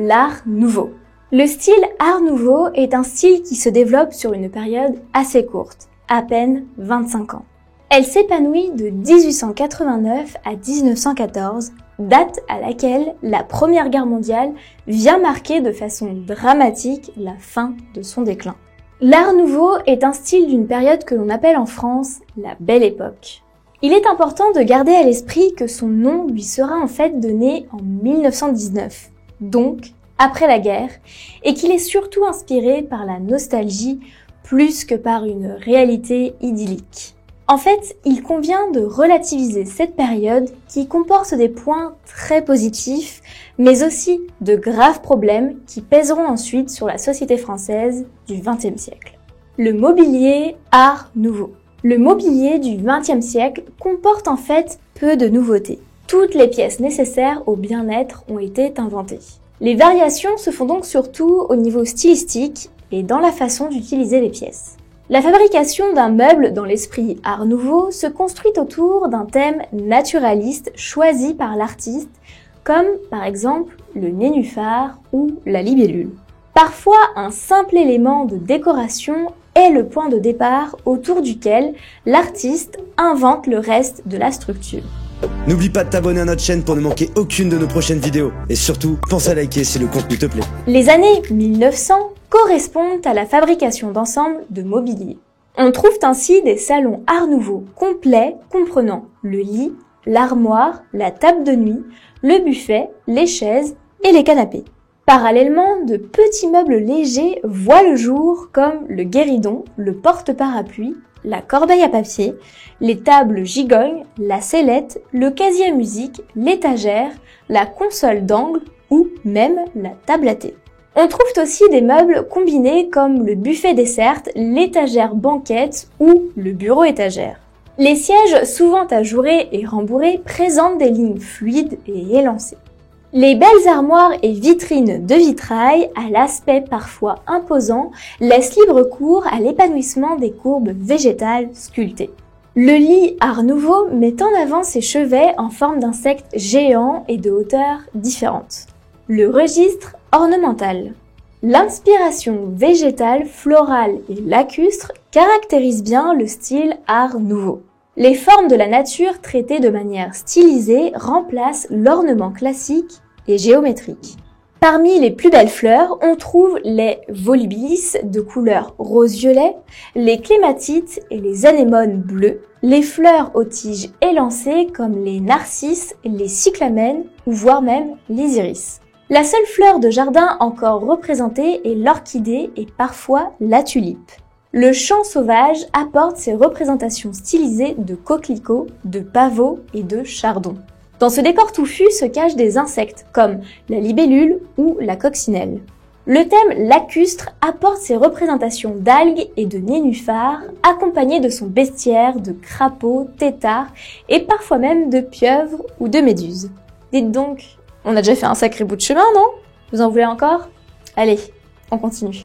l'Art Nouveau. Le style Art Nouveau est un style qui se développe sur une période assez courte, à peine 25 ans. Elle s'épanouit de 1889 à 1914, date à laquelle la Première Guerre mondiale vient marquer de façon dramatique la fin de son déclin. L'Art Nouveau est un style d'une période que l'on appelle en France la Belle Époque. Il est important de garder à l'esprit que son nom lui sera en fait donné en 1919, donc après la guerre, et qu'il est surtout inspiré par la nostalgie plus que par une réalité idyllique. En fait, il convient de relativiser cette période qui comporte des points très positifs, mais aussi de graves problèmes qui pèseront ensuite sur la société française du XXe siècle. Le mobilier Art Nouveau. Le mobilier du XXe siècle comporte en fait peu de nouveautés. Toutes les pièces nécessaires au bien-être ont été inventées. Les variations se font donc surtout au niveau stylistique et dans la façon d'utiliser les pièces. La fabrication d'un meuble dans l'esprit Art Nouveau se construit autour d'un thème naturaliste choisi par l'artiste, comme par exemple le nénuphar ou la libellule. Parfois, un simple élément de décoration est le point de départ autour duquel l'artiste invente le reste de la structure. N'oublie pas de t'abonner à notre chaîne pour ne manquer aucune de nos prochaines vidéos. Et surtout, pense à liker si le contenu te plaît. Les années 1900 correspondent à la fabrication d'ensembles de mobilier. On trouve ainsi des salons Art Nouveau complets comprenant le lit, l'armoire, la table de nuit, le buffet, les chaises et les canapés. Parallèlement, de petits meubles légers voient le jour comme le guéridon, le porte-parapluie, la corbeille à papier, les tables gigognes, la sellette, le casier à musique, l'étagère, la console d'angle ou même la table à thé. On trouve aussi des meubles combinés comme le buffet dessert, l'étagère banquette ou le bureau étagère. Les sièges, souvent ajourés et rembourrés, présentent des lignes fluides et élancées. Les belles armoires et vitrines de vitrail, à l'aspect parfois imposant, laissent libre cours à l'épanouissement des courbes végétales sculptées. Le lit Art Nouveau met en avant ses chevets en forme d'insectes géants et de hauteurs différentes. Le registre ornemental. L'inspiration végétale, florale et lacustre caractérise bien le style Art Nouveau. Les formes de la nature traitées de manière stylisée remplacent l'ornement classique et géométrique. Parmi les plus belles fleurs, on trouve les volubilis de couleur rose-violet, les clématites et les anémones bleues, les fleurs aux tiges élancées comme les narcisses, les cyclamènes ou voire même les iris. La seule fleur de jardin encore représentée est l'orchidée et parfois la tulipe. Le champ sauvage apporte ses représentations stylisées de coquelicots, de pavots et de chardons. Dans ce décor touffu se cachent des insectes comme la libellule ou la coccinelle. Le thème lacustre apporte ses représentations d'algues et de nénuphars, accompagnées de son bestiaire de crapauds, têtards et parfois même de pieuvres ou de méduses. Dites donc, on a déjà fait un sacré bout de chemin, non? Vous en voulez encore? Allez, on continue.